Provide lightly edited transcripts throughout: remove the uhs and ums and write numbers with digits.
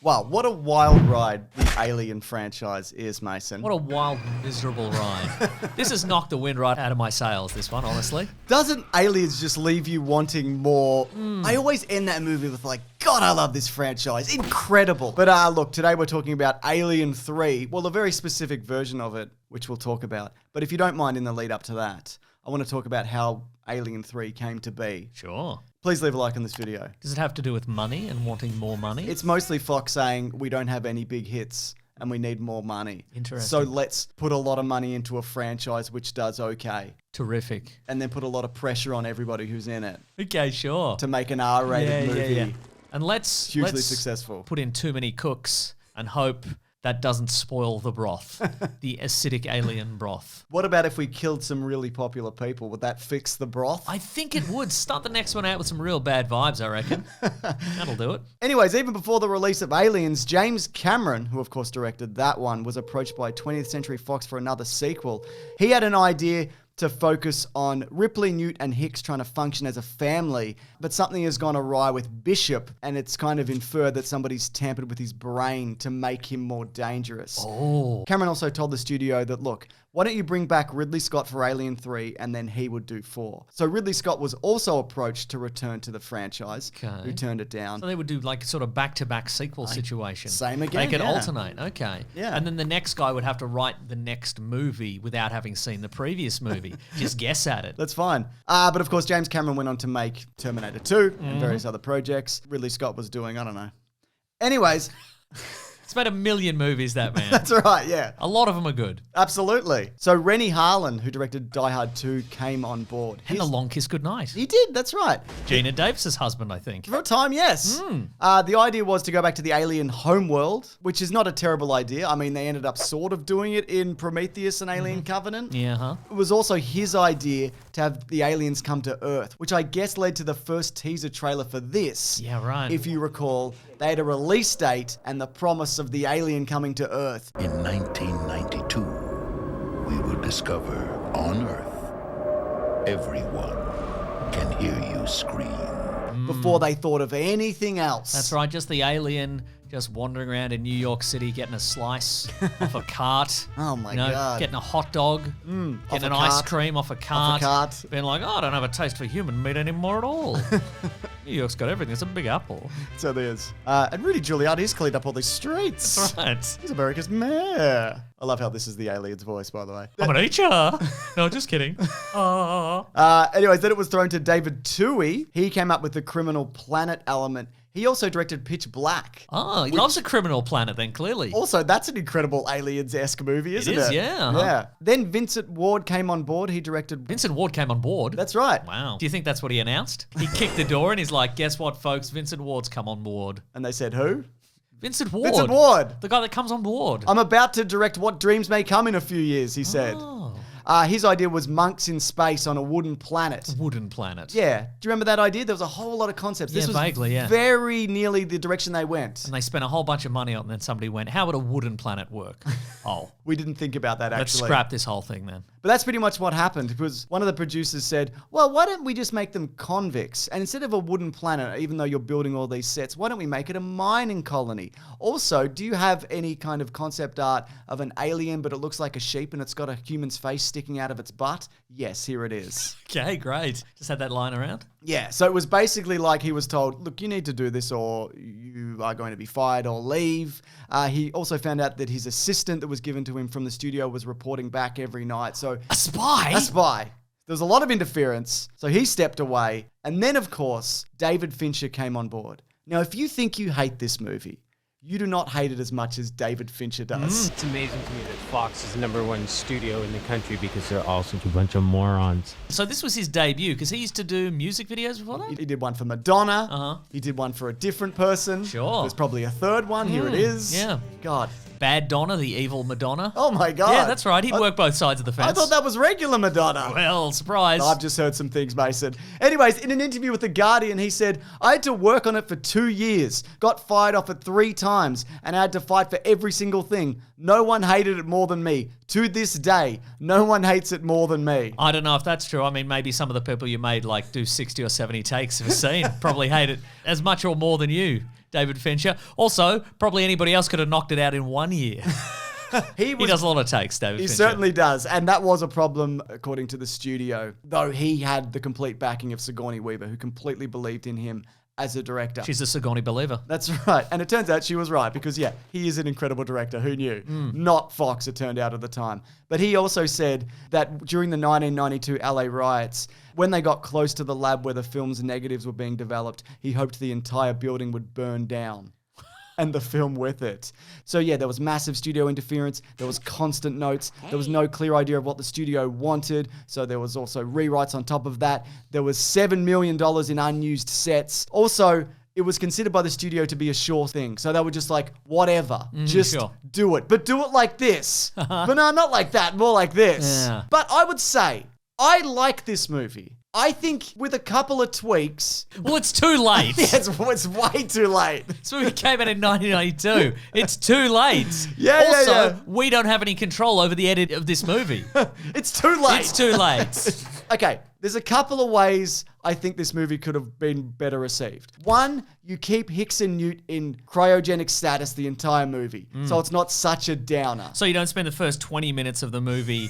Wow, what a wild ride the Alien franchise is, Mason. What a wild, miserable ride. This has knocked the wind right out of my sails, this one, honestly. Doesn't Aliens just leave you wanting more? I always end that movie with like, God, I love this franchise. Incredible. But look, today we're talking about Alien 3. Well, a very specific version of it, which we'll talk about. But if you don't mind in the lead up to that, I want to talk about how Alien 3 came to be. Sure. Please leave a like on this video. Does it have to do with money and wanting more money? It's mostly Fox saying we don't have any big hits and we need more money. Interesting. So let's put a lot of money into a franchise which does okay. Terrific. And then put a lot of pressure on everybody who's in it Okay, sure. to make an R-rated movie. And let's Hugely successful. Put in too many cooks and hope that doesn't spoil the broth, the acidic alien broth. What about if we killed some really popular people? Would that fix the broth? I think it would. Start the next one out with some real bad vibes, I reckon. That'll do it. Anyways, even before the release of Aliens, James Cameron, who of course directed that one, was approached by 20th Century Fox for another sequel. He had an idea to focus on Ripley, Newt, and Hicks trying to function as a family, but something has gone awry with Bishop, and it's kind of inferred that somebody's tampered with his brain to make him more dangerous. Oh. Cameron also told the studio that, look, why don't you bring back Ridley Scott for Alien 3 and then he would do 4. So Ridley Scott was also approached to return to the franchise, who turned it down. So they would do like sort of back-to-back sequel situation. Same again, They could yeah. alternate, okay. Yeah. And then the next guy would have to write the next movie without having seen the previous movie. Just guess at it. That's fine. But of course, James Cameron went on to make Terminator 2 and various other projects. Ridley Scott was doing, I don't know. Anyways... It's made 1 million movies, that man. That's right, yeah. A lot of them are good. Absolutely. So Rennie Harlan, who directed Die Hard 2, came on board. And The Long Kiss Goodnight. He did, that's right. Gina Davis's husband, I think. For a time, yes. The idea was to go back to the alien homeworld, which is not a terrible idea. I mean, they ended up sort of doing it in Prometheus and Alien Covenant. Yeah, huh? It was also his idea to have the aliens come to Earth, which I guess led to the first teaser trailer for this. Yeah, right. If you recall, they had a release date and the promise of the alien coming to Earth. In 1992, we will discover on Earth, everyone can hear you scream. Before they thought of anything else. That's right, just the alien just wandering around in New York City getting a slice off a cart. Oh my God. Getting a hot dog, off getting a an ice cart. cream off a cart. cart. Being like, oh, I don't have a taste for human meat anymore at all. New York's got everything. It's a big apple. So there's. And Rudy Giuliani's cleaned up all these streets. That's right. He's America's mayor. I love how this is the alien's voice, by the way. I'm gonna eat ya. No, just kidding. Anyways, then it was thrown to David Toohey. He came up with the Criminal Planet element. He also directed Pitch Black. Oh, he loves a Criminal Planet then, clearly. Also, that's an incredible Aliens-esque movie, isn't it? is, yeah. Yeah. Then Vincent Ward came on board. He directed... Vincent Ward came on board. That's right. Wow. Do you think that's what he announced? He kicked the door and he's like, guess what, folks? Vincent Ward's come on board. And they said, who? Vincent Ward. Vincent Ward. The guy that comes on board. I'm about to direct What Dreams May Come in a few years, he said. Oh. His idea was monks in space on a wooden planet. Wooden planet. Yeah. Do you remember that idea? There was a whole lot of concepts. This Yeah, was vaguely, yeah. very nearly the direction they went. And they spent a whole bunch of money on it, and then somebody went, how would a wooden planet work? Oh. We didn't think about that, Let's actually. scrap this whole thing then. But that's pretty much what happened, because one of the producers said, well, why don't we just make them convicts? And instead of a wooden planet, even though you're building all these sets, why don't we make it a mining colony? Also, do you have any kind of concept art of an alien, but it looks like a sheep and it's got a human's face sticking out of its butt? Yes, here it is. Okay, great. Just had that lying around. Yeah, so it was basically like he was told, look, you need to do this or you are going to be fired or leave. He also found out that his assistant that was given to him from the studio was reporting back every night. So A spy? a spy. There was a lot of interference, so he stepped away. And then, of course, David Fincher came on board. Now, if you think you hate this movie, you do not hate it as much as David Fincher does. It's amazing to me that Fox is the #1 studio in the country because they're all such a bunch of morons. So this was his debut, because he used to do music videos before that? He did one for Madonna. Uh-huh. He did one for a different person. Sure. There's probably a third one. Here it is. yeah. God. Bad Donna, the evil Madonna. Oh my God. Yeah, that's right. He'd work both sides of the fence. I thought that was regular Madonna. Well, surprise. I've just heard some things, Mason. Anyways, in an interview with The Guardian, he said, I had to work on it for 2 years, got fired off it 3 times, and I had to fight for every single thing. No one hated it more than me. To this day, no one hates it more than me. I don't know if that's true. I mean, maybe some of the people you made like do 60 or 70 takes of a scene. Probably hate it as much or more than you. David Fincher. Also, probably anybody else could have knocked it out in 1 year. He does a lot of takes, David He Fincher. certainly does. And that was a problem, according to the studio, though he had the complete backing of Sigourney Weaver, who completely believed in him as a director. She's a Sigourney believer. That's right. And it turns out she was right because, yeah, he is an incredible director. Who knew? Not Fox, it turned out at the time. But he also said that during the 1992 LA riots, when they got close to the lab where the film's negatives were being developed, he hoped the entire building would burn down. And the film with it. So yeah, there was massive studio interference. There was constant notes. There was no clear idea of what the studio wanted. So there was also rewrites on top of that. There was $7 million in unused sets. Also, it was considered by the studio to be a sure thing. So they were just like, whatever, just do it. But do it like this. But no, not like that, more like this. Yeah. But I would say, I like this movie. I think with a couple of tweaks... Well, it's too late. it's way too late. This movie came out in 1992. It's too late. Yeah. We don't have any control over the edit of this movie. It's too late. It's too late. Okay, there's a couple of ways I think this movie could have been better received. One, you keep Hicks and Newt in cryogenic status the entire movie, so it's not such a downer. So you don't spend the first 20 minutes of the movie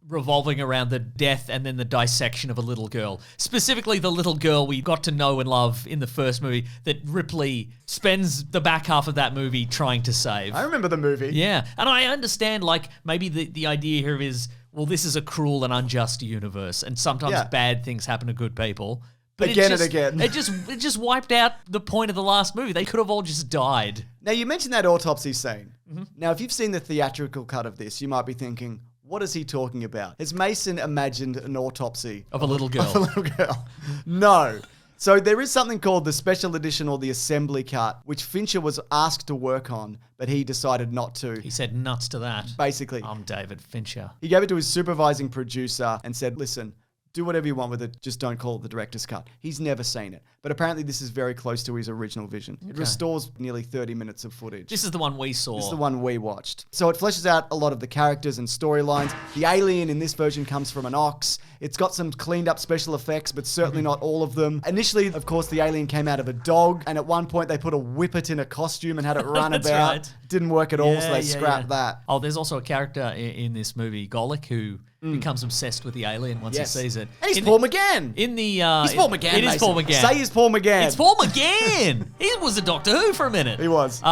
revolving around the death and then the dissection of a little girl. Specifically, the little girl we got to know and love in the first movie that Ripley spends the back half of that movie trying to save. I remember the movie. Yeah, and I understand, like, maybe the idea here is, well, this is a cruel and unjust universe, and sometimes bad things happen to good people. But Again it just wiped out the point of the last movie. They could have all just died. Now, you mentioned that autopsy scene. Now, if you've seen the theatrical cut of this, you might be thinking, what is he talking about? Has Mason imagined an autopsy Of a little girl. Of a little girl. No. So there is something called the special edition or the assembly cut, which Fincher was asked to work on, but he decided not to. He said nuts to that. Basically. I'm David Fincher. He gave it to his supervising producer and said, listen, do whatever you want with it, just don't call it the director's cut. He's never seen it. But apparently this is very close to his original vision. It restores nearly 30 minutes of footage. This is the one we saw. This is the one we watched. So it fleshes out a lot of the characters and storylines. The alien in this version comes from an ox. It's got some cleaned up special effects, but certainly not all of them. Initially, of course, the alien came out of a dog, and at one point they put a whippet in a costume and had it run That's about. right. Didn't work at all, so they scrapped that. Oh, there's also a character in this movie, Golic, who becomes obsessed with the alien once he sees it. And he's Paul McGann. In the He's Paul McGann. It is Mason. Paul McGann. Say he's Paul McGann. It's Paul McGann. He was a Doctor Who for a minute. He was.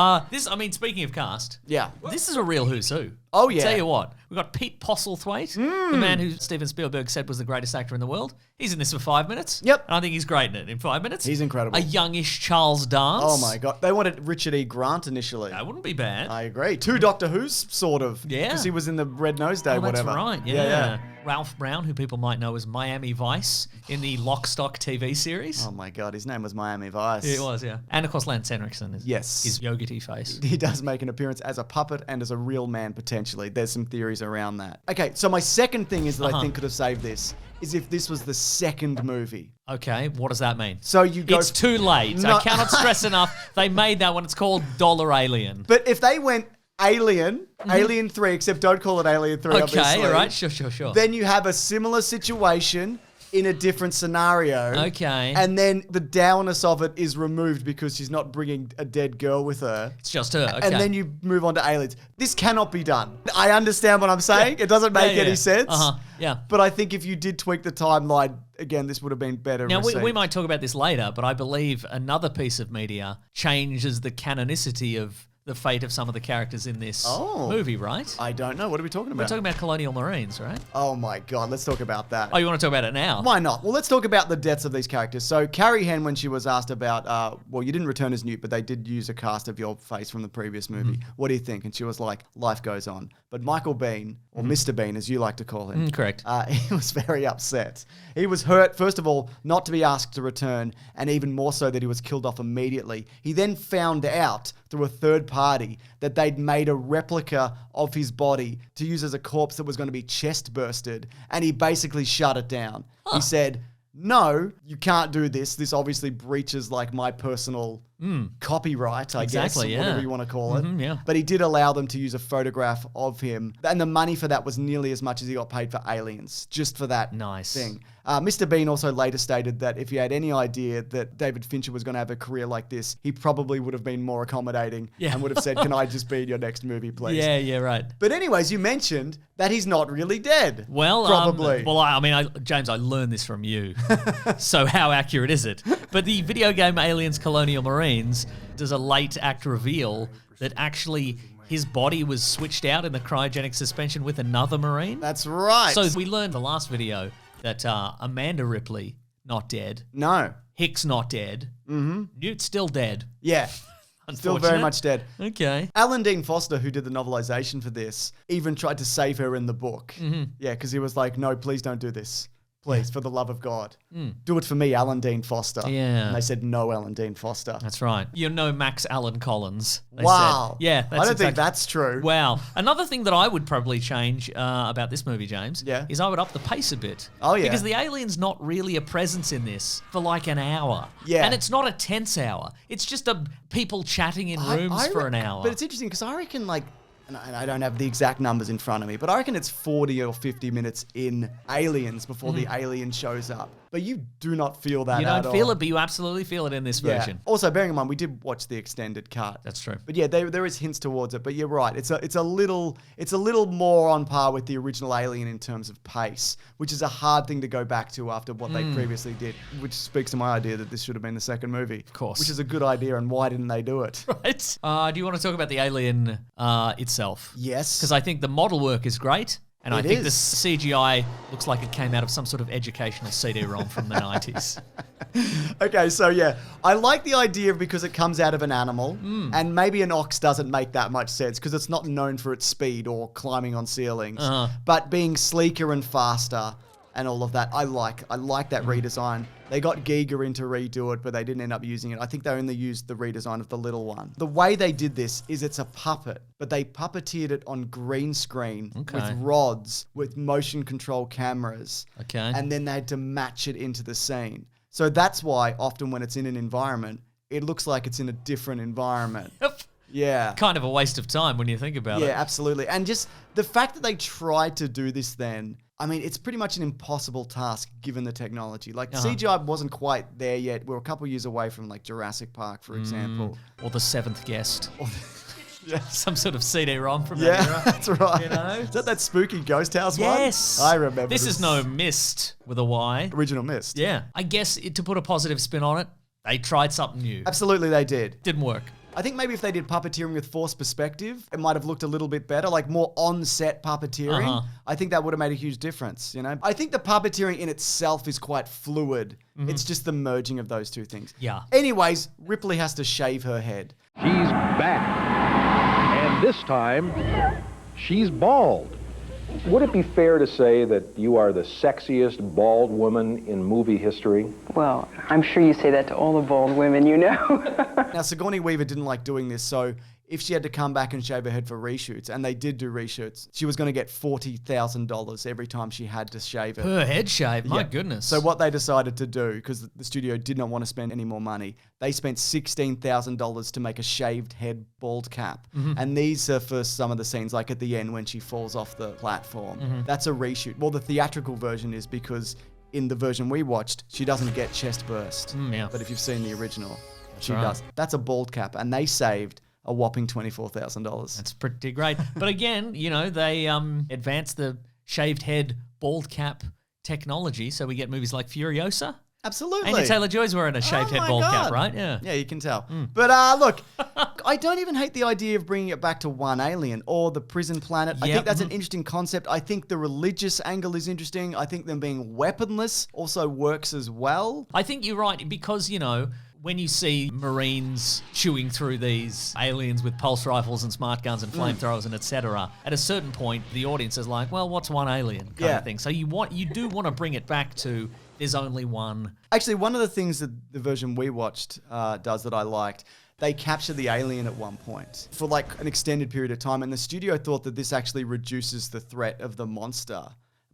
Speaking of cast, Yeah. this is a real who's who. Oh, yeah. Tell you what, we've got Pete Postlethwaite, the man who Steven Spielberg said was the greatest actor in the world. He's in this for 5 minutes. Yep. And I think he's great in it in 5 minutes. He's incredible. A youngish Charles Dance. Oh my God. They wanted Richard E. Grant initially. That wouldn't be bad. I agree. 2 Doctor Who's, sort of. Yeah. Because he was in the Red Nose Day, Oh, that's whatever. right, yeah. Ralph Brown, who people might know as Miami Vice in the Lock, Stock TV series. Oh my God, his name was Miami Vice. It was, yeah. And of course, Lance Henriksen is his yogurty face. He does make an appearance as a puppet and as a real man, potentially. There's some theories around that. Okay, so my second thing is that I think could have saved this is if this was the second movie. Okay, what does that mean? So you go... It's too late. No. I cannot stress enough. They made that one. It's called Dollar Alien. But if they went Alien, Alien 3, except don't call it Alien 3, obviously. Okay, all right, sure. Then you have a similar situation in a different scenario. Okay. And then the dourness of it is removed because she's not bringing a dead girl with her. It's just her, okay. And then you move on to aliens. This cannot be done. I understand what I'm saying. It doesn't make any sense. Yeah. But I think if you did tweak the timeline, again, this would have been better Now, received. we might talk about this later, but I believe another piece of media changes the canonicity of the fate of some of the characters in this movie, right? I don't know. What are we talking about? We're talking about Colonial Marines, right? Oh my God, let's talk about that. Oh, you want to talk about it now? Why not? Well, let's talk about the deaths of these characters. So Carrie Henn, when she was asked about, well, you didn't return as Newt, but they did use a cast of your face from the previous movie. What do you think? And she was like, life goes on. But Michael Bean, or Mr. Bean, as you like to call him. Correct. He was very upset. He was hurt, first of all, not to be asked to return, and even more so that he was killed off immediately. He then found out through a third party that they'd made a replica of his body to use as a corpse that was going to be chest bursted, and he basically shut it down. He said, no, you can't do this. This obviously breaches like my personal copyright, I guess, Exactly, yeah. whatever you want to call it. yeah. But he did allow them to use a photograph of him. And the money for that was nearly as much as he got paid for Aliens, just for that Nice. thing. Mr. Bean also later stated that if he had any idea that David Fincher was going to have a career like this, he probably would have been more accommodating and would have said, can I just be in your next movie, please? Yeah, right. But anyways, you mentioned that he's not really dead. Well, probably. James, I learned this from you. So how accurate is it? But the video game Aliens Colonial Marines does a late act reveal that actually his body was switched out in the cryogenic suspension with another Marine. That's right. So we learned the last video that Amanda Ripley, not dead. No. Hicks, not dead. Mm-hmm. Newt's still dead. Yeah. Still very much dead. Okay. Alan Dean Foster, who did the novelization for this, even tried to save her in the book. Mm-hmm. Yeah, because he was like, no, please don't do this. Please, for the love of God. Do it for me, Alan Dean Foster. Yeah. And they said, no, Alan Dean Foster. That's right. You know Max Allen Collins. They Wow. said. Yeah, that's I don't think that's true. Wow. Another thing that I would probably change about this movie, James, is I would up the pace a bit. Oh, yeah. Because the alien's not really a presence in this for like an hour. Yeah. And it's not a tense hour. It's just people chatting in rooms for an hour. But it's interesting because I reckon and I don't have the exact numbers in front of me, but I reckon it's 40 or 50 minutes in Aliens before the alien shows up. But you do not feel that You at don't feel all. it, but you absolutely feel it in this Yeah. version. Also, bearing in mind, we did watch the extended cut. That's true. But yeah, there is hints towards it. But you're right. It's a little more on par with the original Alien in terms of pace, which is a hard thing to go back to after what they previously did. Which speaks to my idea that this should have been the second movie. Of course. Which is a good idea, and why didn't they do it? Right. Do you want to talk about the alien itself? Yes. Because I think the model work is great. And I It think is. the CGI looks like it came out of some sort of educational CD-ROM from the 90s. Okay, so yeah, I like the idea because it comes out of an animal, and maybe an ox doesn't make that much sense because it's not known for its speed or climbing on ceilings, but being sleeker and faster and all of that, I like that redesign. They got Giga in to redo it, but they didn't end up using it. I think they only used the redesign of the little one. The way they did this is it's a puppet, but they puppeteered it on green screen with rods, with motion control cameras. Okay. And then they had to match it into the scene. So that's why often when it's in an environment, it looks like it's in a different environment. Yep. Yeah. Kind of a waste of time when you think about it. Yeah, absolutely. And just the fact that they tried to do this then, I mean, it's pretty much an impossible task given the technology. Like, CGI wasn't quite there yet. We're a couple years away from, like, Jurassic Park, for example. Or The Seventh Guest. Yeah. Some sort of CD-ROM from that Yeah, era. that's right. You know? Is that spooky ghost house one? Yes. I remember This is no Mist with a Y. Original Mist. Yeah. I guess to put a positive spin on it, they tried something new. Absolutely, they did. Didn't work. I think maybe if they did puppeteering with forced perspective, it might have looked a little bit better, like more on-set puppeteering. I think that would have made a huge difference, you know? I think the puppeteering in itself is quite fluid. It's just the merging of those two things. Yeah. Anyways, Ripley has to shave her head. She's back. And this time, she's bald. Would it be fair to say that you are the sexiest bald woman in movie history? Well, I'm sure you say that to all the bald women you know. Now, Sigourney Weaver didn't like doing this, so if she had to come back and shave her head for reshoots, and they did do reshoots, she was going to get $40,000 every time she had to shave it. Per head shave, my Yeah. goodness. So what they decided to do, because the studio did not want to spend any more money, they spent $16,000 to make a shaved head bald cap. And these are for some of the scenes, like at the end when she falls off the platform. That's a reshoot. Well, the theatrical version is because in the version we watched, she doesn't get chest burst. yeah. But if you've seen the original, she right. does. That's a bald cap. And they saved a whopping $24,000. That's pretty great. But again, you know, they advanced the shaved head bald cap technology, so we get movies like Furiosa. Absolutely. Anya Taylor-Joy's wearing a shaved head my bald cap, God. right? Yeah. Yeah, you can tell. But look, I don't even hate the idea of bringing it back to one alien or the prison planet. I Yep. think that's an interesting concept. I think the religious angle is interesting. I think them being weaponless also works as well. I think you're right because, you know, when you see Marines chewing through these aliens with pulse rifles and smart guns and flamethrowers and etc., at a certain point, the audience is like, well, what's one alien kind Yeah. of thing. So you do want to bring it back to there's only one. Actually, one of the things that the version we watched does that I liked, they capture the alien at one point for like an extended period of time, and the studio thought that this actually reduces the threat of the monster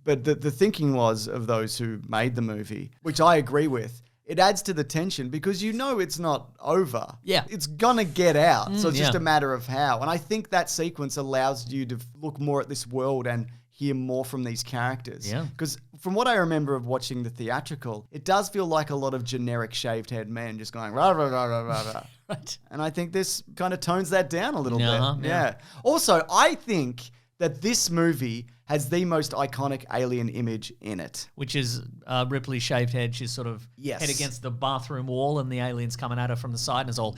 But the thinking was of those who made the movie, which I agree with, it adds to the tension because you know it's not over. Yeah. It's gonna get out. So it's just yeah. a matter of how. And I think that sequence allows you to look more at this world and hear more from these characters. Yeah. Because from what I remember of watching the theatrical, it does feel like a lot of generic shaved head men just going rah, rah, rah, rah, rah, rah. Right. And I think this kind of tones that down a little Uh-huh, bit. yeah. Yeah. Also, I think that this movie has the most iconic alien image in it. Which is Ripley's shaved head. She's sort of Yes. head against the bathroom wall and the alien's coming at her from the side and it's all...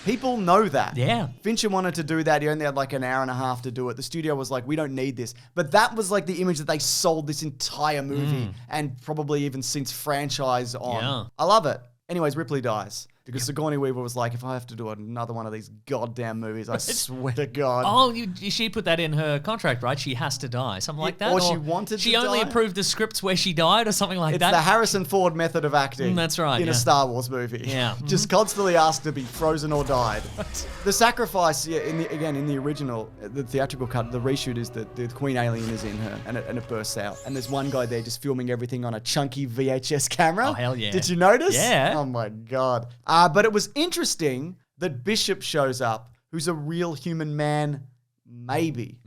People know that. Yeah. Fincher wanted to do that. He only had like an hour and a half to do it. The studio was like, we don't need this. But that was like the image that they sold this entire movie and probably even since franchise on. Yeah. I love it. Anyways, Ripley dies. Because Sigourney Weaver was like, if I have to do another one of these goddamn movies, I swear to God. Oh, she put that in her contract, right? She has to die, something like that. Or she wanted she to only die? approved the scripts where she died, or something like It's that. the Harrison Ford method of acting. That's right, In yeah. a Star Wars movie. Yeah. Just constantly asked to be frozen or died. The sacrifice, yeah, in the original, the theatrical cut, the reshoot is that the Queen Alien is in her and it bursts out. And there's one guy there just filming everything on a chunky VHS camera. Oh, hell yeah. Did you notice? Yeah. Oh my God. But it was interesting that Bishop shows up, who's a real human man, maybe.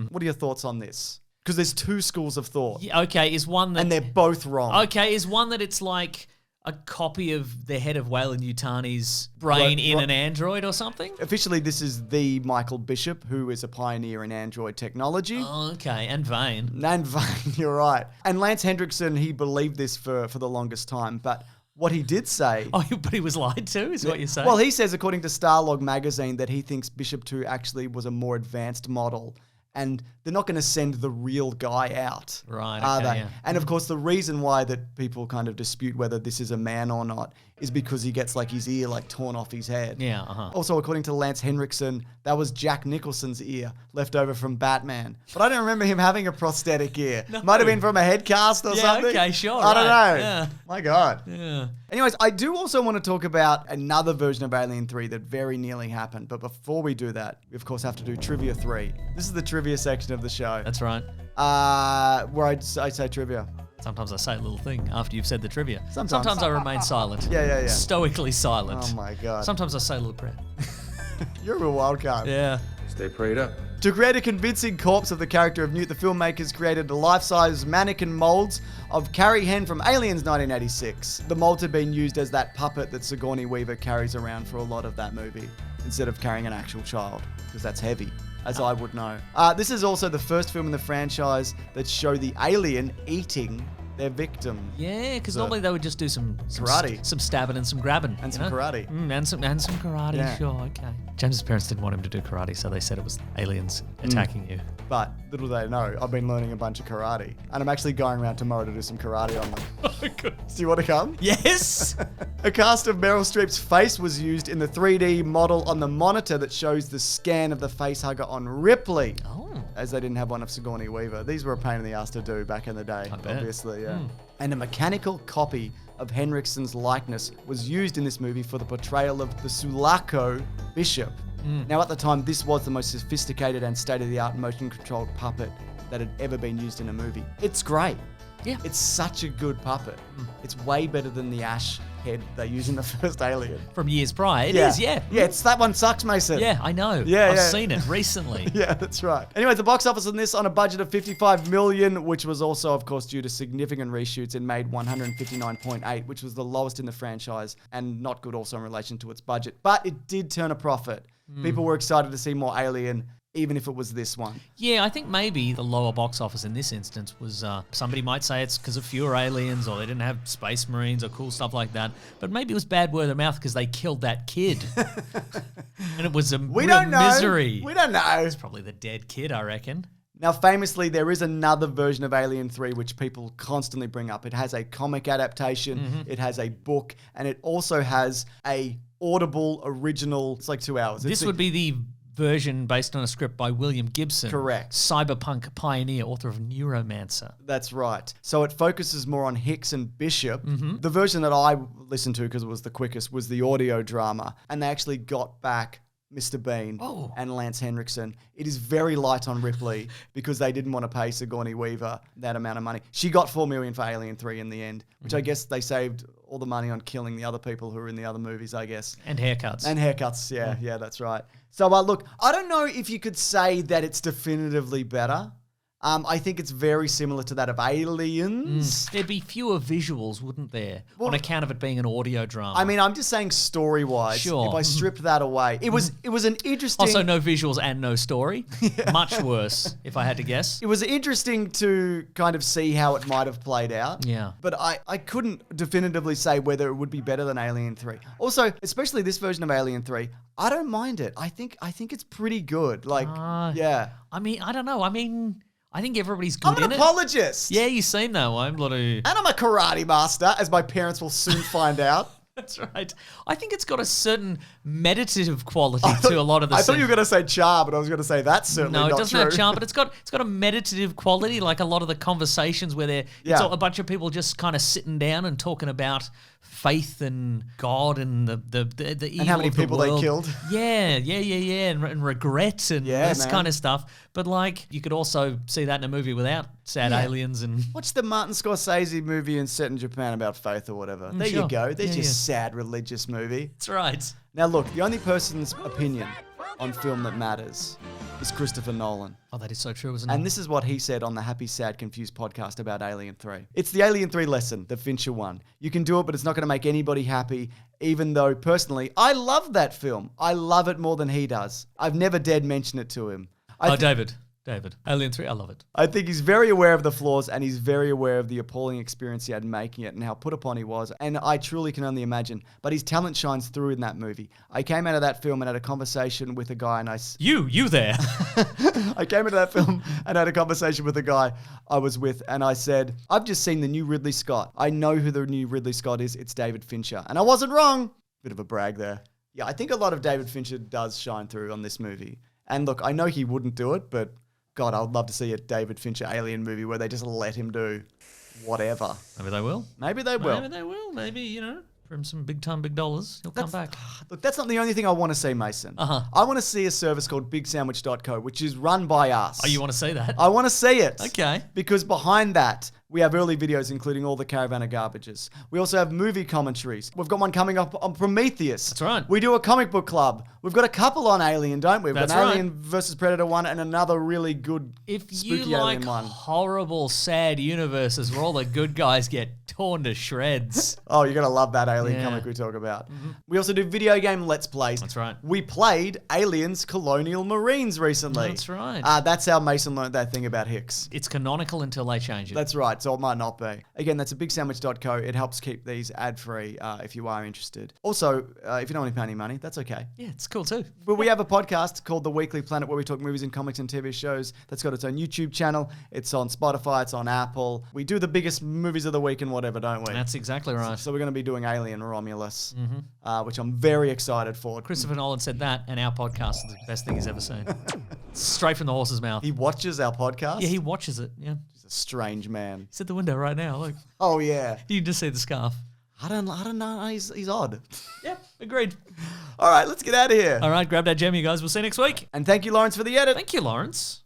What are your thoughts on this? Because there's two schools of thought. Yeah, okay, is one that... And they're both wrong. Okay, is one that it's like a copy of the head of Wayland Yutani's brain in an android or something? Officially, this is the Michael Bishop, who is a pioneer in android technology. Oh, okay, and Vane. And Vane, you're right. And Lance Hendrickson, he believed this for the longest time, but what he did say... Oh, but he was lied to, is what you're saying? Well, he says, according to Starlog magazine, that he thinks Bishop 2 actually was a more advanced model. And they're not going to send the real guy out. Right, Are okay, they? yeah. And of course, the reason why that people kind of dispute whether this is a man or not is because he gets like his ear like torn off his head. Yeah, uh-huh. Also, according to Lance Henriksen, that was Jack Nicholson's ear left over from Batman. But I don't remember him having a prosthetic ear. No. Might have been from a head cast or Yeah, something. okay, sure, I don't right, know. yeah. My God. Yeah. Anyways, I do also want to talk about another version of Alien 3 that very nearly happened. But before we do that, we of course have to do Trivia 3. This is the trivia section of the show. That's right. Where I say trivia. Sometimes I say a little thing after you've said the trivia. Sometimes. I remain silent. Yeah. Stoically silent. Oh my God. Sometimes I say a little prayer. You're a real wild card. Yeah. Stay prayed up. To create a convincing corpse of the character of Newt, the filmmakers created life-size mannequin molds of Carrie Henn from Aliens 1986. The molds had been used as that puppet that Sigourney Weaver carries around for a lot of that movie, instead of carrying an actual child, because that's heavy, as I would know. This is also the first film in the franchise that show the alien eating their victim. Yeah, because So- normally they would just do some Karate. some stabbing and some grabbing. And you some know? karate. And some karate, Yeah. sure, okay. James's parents didn't want him to do karate, so they said it was aliens attacking you. But little do they know, I've been learning a bunch of karate. And I'm actually going around tomorrow to do some karate on them. Oh, good. Do you want to come? Yes! A cast of Meryl Streep's face was used in the 3D model on the monitor that shows the scan of the facehugger on Ripley. Oh. As they didn't have one of Sigourney Weaver. These were a pain in the ass to do back in the day, bet. obviously, yeah. And a mechanical copy of Henriksen's likeness was used in this movie for the portrayal of the Sulaco Bishop. Now, at the time, this was the most sophisticated and state-of-the-art motion-controlled puppet that had ever been used in a movie. It's great. Yeah. It's such a good puppet. It's way better than the Ash head they use in the first Alien. From years prior. It is, yeah. Yeah, it's that one sucks, Mason. Yeah, I know. Yeah, I've yeah. seen it recently. Yeah, that's right. Anyway, the box office on this on a budget of $55 million, which was also, of course, due to significant reshoots, it made $159.8, which was the lowest in the franchise and not good also in relation to its budget. But it did turn a profit. People were excited to see more Alien, even if it was this one. Yeah, I think maybe the lower box office in this instance was, somebody might say it's because of fewer aliens or they didn't have space marines or cool stuff like that. But maybe it was bad word of mouth because they killed that kid. And it was a We real don't know. misery. We don't know. It's probably the dead kid, I reckon. Now, famously, there is another version of Alien 3 which people constantly bring up. It has a comic adaptation, it has a book, and it also has a audible original. It's like 2 hours. This would be the version based on a script by William Gibson. Correct. Cyberpunk pioneer, author of Neuromancer. That's right. So it focuses more on Hicks and Bishop. The version that I listened to, because it was the quickest, was the audio drama. And they actually got back Mr. Bean Oh. and Lance Henriksen. It is very light on Ripley because they didn't want to pay Sigourney Weaver that amount of money. She got $4 million for Alien 3 in the end, which I guess they saved all the money on killing the other people who were in the other movies, I guess. And haircuts. And haircuts, yeah, that's right. So, look, I don't know if you could say that it's definitively better. I think it's very similar to that of Aliens. There'd be fewer visuals, wouldn't there? On account of it being an audio drama. I mean, I'm just saying story-wise. Sure. If I stripped that away, it was an interesting. Also, no visuals and no story. Much worse, if I had to guess. It was interesting to kind of see how it might have played out. Yeah. But I couldn't definitively say whether it would be better than Alien 3. Also, especially this version of Alien 3, I don't mind it. I think it's pretty good. Like, yeah. I mean, I don't know. I think everybody's good I'm in an it. apologist. Yeah, you seem that way. I'm a lot of... And I'm a karate master, as my parents will soon find out. That's right. I think it's got a certain meditative quality to a lot of the I thought you were going to say charm, but I was going to say that's certainly No, not it doesn't true. have charm, but it's got a meditative quality. Like a lot of the conversations where it's Yeah. a bunch of people just kind of sitting down and talking about faith and God and the evil And how many of the people they world. killed. Yeah, and regret and this man. kind of stuff. But like, you could also see that in a movie without sad aliens and. Watch the Martin Scorsese movie and set in Japan about faith or whatever. There sure. you go. There's Yeah, your yeah. sad religious movie. That's right. Now look, the only person's opinion on film that matters is Christopher Nolan. Oh, that is so true, isn't it? And this is what he said on the Happy, Sad, Confused podcast about Alien 3. It's the Alien 3 lesson that Fincher won. You can do it, but it's not going to make anybody happy, even though, personally, I love that film. I love it more than he does. I've never dared mention it to him. David. Alien 3, I love it. I think he's very aware of the flaws and he's very aware of the appalling experience he had making it and how put upon he was. And I truly can only imagine. But his talent shines through in that movie. I came out of that film and had a conversation with a guy and You there. I came into that film and had a conversation with a guy I was with and I said, I've just seen the new Ridley Scott. I know who the new Ridley Scott is. It's David Fincher. And I wasn't wrong. Bit of a brag there. Yeah, I think a lot of David Fincher does shine through on this movie. And look, I know he wouldn't do it, but God, I would love to see a David Fincher alien movie where they just let him do whatever. Maybe they will. Maybe they will. Maybe they will. Maybe, from some big dollars, he'll come back. Look, that's not the only thing I want to see, Mason. Uh-huh. I want to see a service called BigSandwich.co, which is run by us. Oh, you want to say that? I want to see it. Okay. Because behind that, we have early videos, including all the Caravan of Garbages. We also have movie commentaries. We've got one coming up on Prometheus. That's right. We do a comic book club. We've got a couple on Alien, don't we? We've That's got right. Alien versus Predator 1 and another really good If spooky you like Alien one. horrible, sad universes where all the good guys get torn to shreds. Oh, you're going to love that Alien Yeah. comic we talk about. We also do video game Let's Plays. That's right. We played Aliens Colonial Marines recently. That's right. That's how Mason learned that thing about Hicks. It's canonical until they change it. That's right, so it might not be. Again, that's a bigsandwich.co. It helps keep these ad-free if you are interested. Also, if you don't want to pay any money, that's okay. Yeah, it's cool too. But we have a podcast called The Weekly Planet where we talk movies and comics and TV shows. That's got its own YouTube channel. It's on Spotify. It's on Apple. We do the biggest movies of the week and whatever, don't we? That's exactly right. So we're going to be doing Alien Romulus, which I'm very excited for. Christopher Nolan said that, and our podcast is the best thing he's ever seen. Straight from the horse's mouth. He watches our podcast? Yeah, he watches it. Yeah. He's a strange man. He's at the window right now. Look. Oh, yeah. You can just see the scarf. I don't know. He's odd. Yep, agreed. All right, let's get out of here. All right, grab that gem, you guys. We'll see you next week. And thank you, Lawrence, for the edit. Thank you, Lawrence.